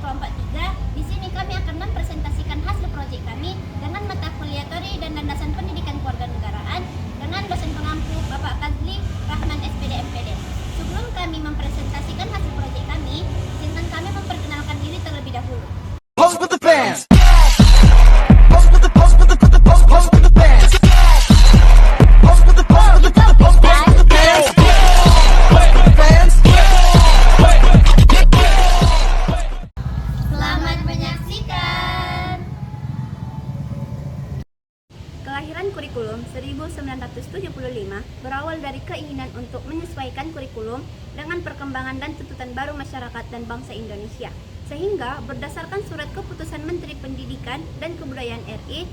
kelompok 3. Di sini kami akan mempresentasikan hasil proyek kami dengan mata kuliah teori dan landasan pendidikan kewarganegaraan dengan dosen pengampu Bapak Fadli Rahman SPD MPD. Sebelum kami mempresentasikan hasil proyek kami, izinkan kami memperkenalkan diri terlebih dahulu. Pose with the fans. Pose with the pose with the pose with the fans. Pose with the pose with the pose with the fans. Pose with the fans. Selamat menyaksikan. Kelahiran kurikulum 1975 berawal dari keinginan untuk menyesuaikan kurikulum dengan perkembangan dan tuntutan baru masyarakat dan bangsa Indonesia, sehingga berdasarkan surat keputusan Menteri Pendidikan dan Kebudayaan RI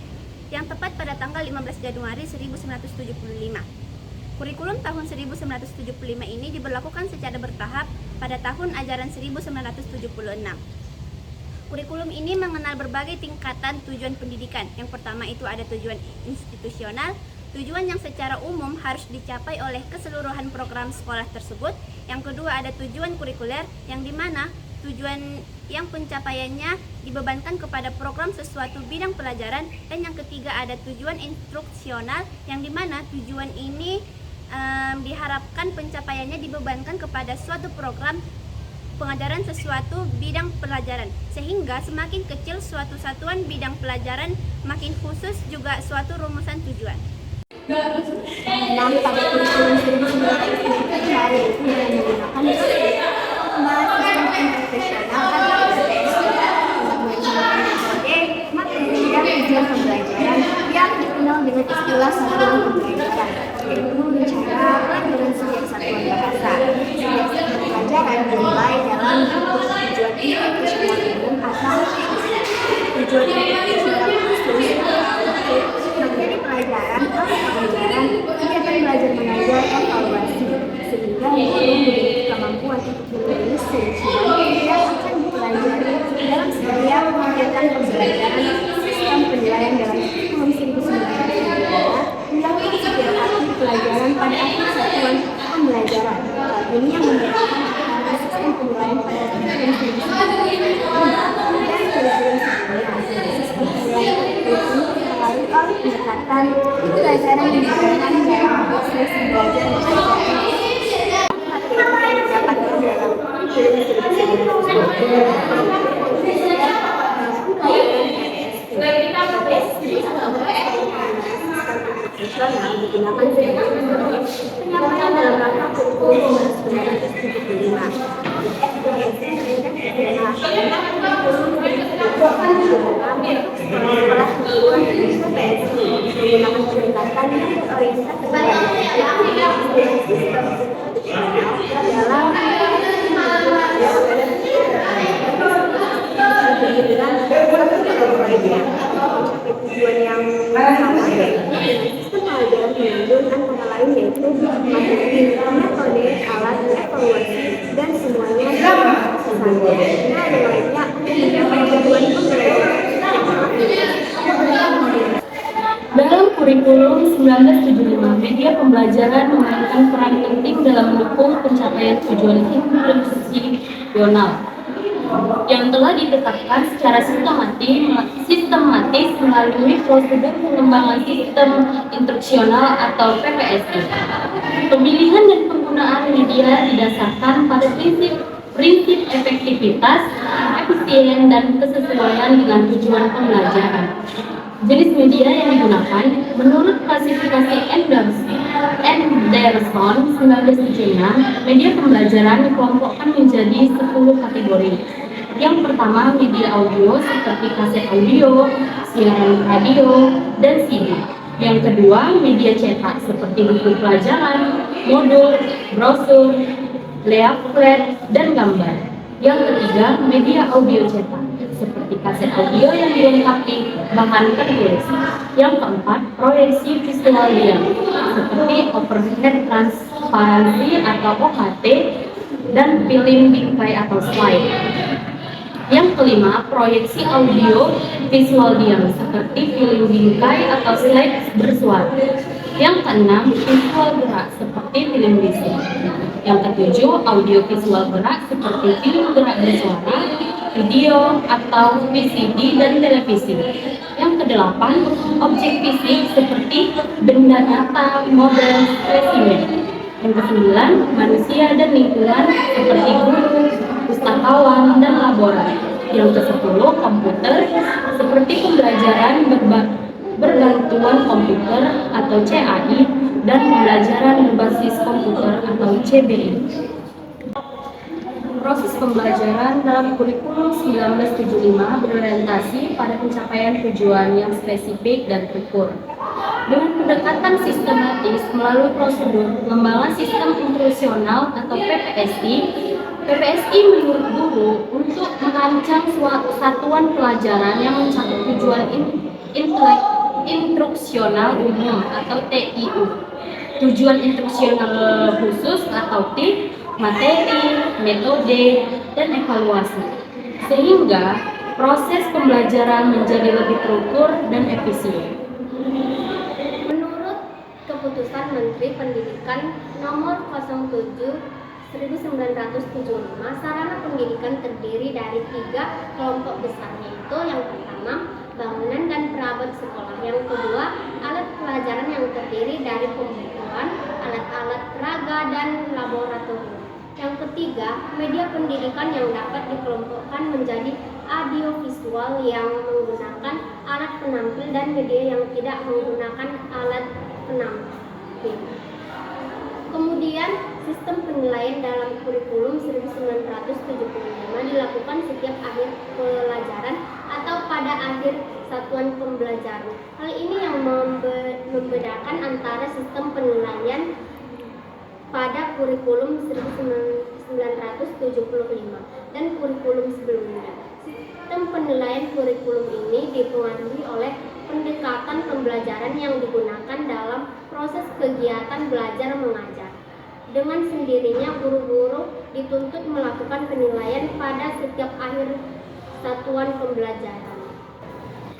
yang tepat pada tanggal 15 Januari 1975. Kurikulum tahun 1975 ini diberlakukan secara bertahap pada tahun ajaran 1976. Kurikulum ini mengenal berbagai tingkatan tujuan pendidikan. Yang pertama itu ada tujuan institusional, tujuan yang secara umum harus dicapai oleh keseluruhan program sekolah tersebut. Yang kedua ada tujuan kurikuler, yang dimana tujuan yang pencapaiannya dibebankan kepada program sesuatu bidang pelajaran. Dan yang ketiga ada tujuan instruksional, yang dimana tujuan ini diharapkan pencapaiannya dibebankan kepada suatu program pengajaran sesuatu bidang pelajaran, sehingga semakin kecil suatu satuan bidang pelajaran, makin khusus juga suatu rumusan tujuan. Dan pada kurikulum 1975 hari itu yang menggunakan sistem profesional atau PPS untuk menggunakan metode, materi, dan tujuan pembelajaran yang dikenal dengan istilah satuan pembelajaran, yaitu bicara, pelajaran setiap satuan bahasa. Setiap satuan pelajaran dimulai dalam bentuk tujuan institusional umum atau tujuan institusional khusus menjadi pelajaran atau pembelajaran, kegiatan belajar mengajar, evaluasi, sehingga guru memiliki kemampuan untuk menulis tujuan yang akan dipelajari dalam setiap kegiatan pembelajaran. Sistem penilaian dalam kurikulum 1975 melakukan setiap aktif pelajaran pada akhir satuan pembelajaran. Ini yang membedakan antara sistem penilaian pada kurikulum 1975 dan kurikulum sebelumnya. Sistem penilaian kurikulum dipengaruhi oleh pendekatan pelajaran yang digunakan dalam proses belajar mengajar. Materi yang dapat dalam kurikulum 1975 yang digunakan sebagai metode penyampaian dalam rangka kurikulum 1975. Sekolah kejuruan PPSI menggunakan pendekatan yang berorientasi pada sistem dalam tujuan yang sama, yaitu sistem pelajaran menunjukkan antara lain yaitu materi, metode, alat, evaluasi, dan semuanya sama. Nah, yang lainnya mencapai tujuan pembelajaran. Dalam kurikulum 1975, media pembelajaran memainkan peran penting dalam mendukung pencapaian tujuan institusional yang telah ditetapkan secara sistematis melalui prosedur pengembangan sistem instruksional atau PPSI. Pemilihan dan penggunaan media didasarkan pada prinsip efektivitas, efisien, dan kesesuaian dengan tujuan pembelajaran. Jenis media yang digunakan menurut klasifikasi Anderson 1976, media pembelajaran dikelompokkan menjadi 10 kategori. Yang pertama, media audio seperti kaset audio, siaran radio, dan CD. Yang kedua, media cetak seperti buku pelajaran, modul, brosur, leaflet, dan gambar. Yang ketiga, media audio cetak seperti kaset audio yang dilengkapi bahan tertulis. Yang keempat, proyeksi visual diam seperti overhead transparansi atau OHT dan film bingkai atau slide. Yang kelima, proyeksi audio visual diam seperti film bingkai atau slide bersuara. Yang keenam, visual gerak seperti film bisik. Yang ketujuh, audio visual gerak seperti film gerak bersuara. video, atau VCD dan televisi. Yang kedelapan, objek fisik seperti benda nyata, model, spesimen. Yang kesembilan, manusia dan lingkungan seperti guru, pustakawan, dan laboratorium. Yang kesepuluh, komputer seperti pembelajaran berbantuan komputer atau CAI dan pembelajaran berbasis komputer atau CBI. Proses pembelajaran dalam kurikulum 1975 berorientasi pada pencapaian tujuan yang spesifik dan terukur. Dengan pendekatan sistematis melalui prosedur pengembangan sistem instruksional atau PPSI menurut guru untuk merancang suatu satuan pelajaran yang mencakup tujuan instruksional umum atau TIU, tujuan instruksional khusus atau TIK, materi, metode, dan evaluasi, sehingga proses pembelajaran menjadi lebih terukur dan efisien. Menurut Keputusan Menteri Pendidikan Nomor 07/1975, sarana pendidikan terdiri dari 3 kelompok besar, yaitu yang pertama, bangunan dan perabot sekolah. Yang kedua, alat pelajaran yang terdiri dari pembukuan, alat-alat peraga, dan laboratorium. Yang ketiga, media pendidikan yang dapat dikelompokkan menjadi audiovisual yang menggunakan alat penampil dan media yang tidak menggunakan alat penampil. Kemudian, sistem penilaian dalam kurikulum 1975 dilakukan setiap akhir pelajaran atau pada akhir satuan pembelajaran. Hal ini yang membedakan antara sistem penilaian pada kurikulum 1975 dan kurikulum sebelumnya. Sistem penilaian kurikulum ini dipengaruhi oleh pendekatan pembelajaran yang digunakan dalam proses kegiatan belajar mengajar. Dengan sendirinya, guru-guru dituntut melakukan penilaian pada setiap akhir satuan pembelajaran.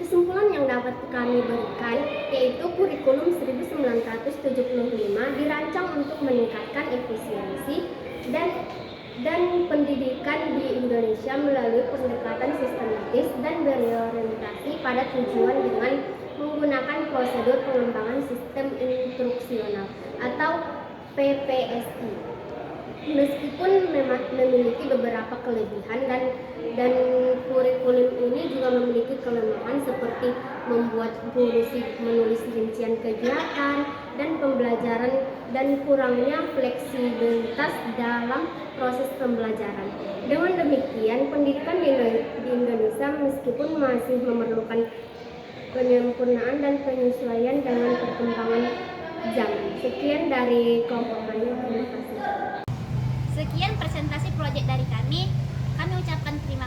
Kesimpulan yang dapat kami berikan yaitu kurikulum 1975 dirancang untuk meningkatkan efisiensi dan pendidikan di Indonesia melalui pendekatan sistematis dan berorientasi pada tujuan dengan menggunakan prosedur pengembangan sistem instruksional atau PPSI. Meskipun memang memiliki beberapa kelebihan dan kurikulum ini juga memiliki kelemahan seperti membuat guru menulis rincian kegiatan dan pembelajaran dan kurangnya fleksibilitas dalam proses pembelajaran. Dengan demikian, pendidikan di Indonesia meskipun masih memerlukan penyempurnaan dan penyesuaian dengan perkembangan zaman. Sekian dari kelompok kami. Terima kasih. Sekian presentasi proyek dari kami. Kami ucapkan terima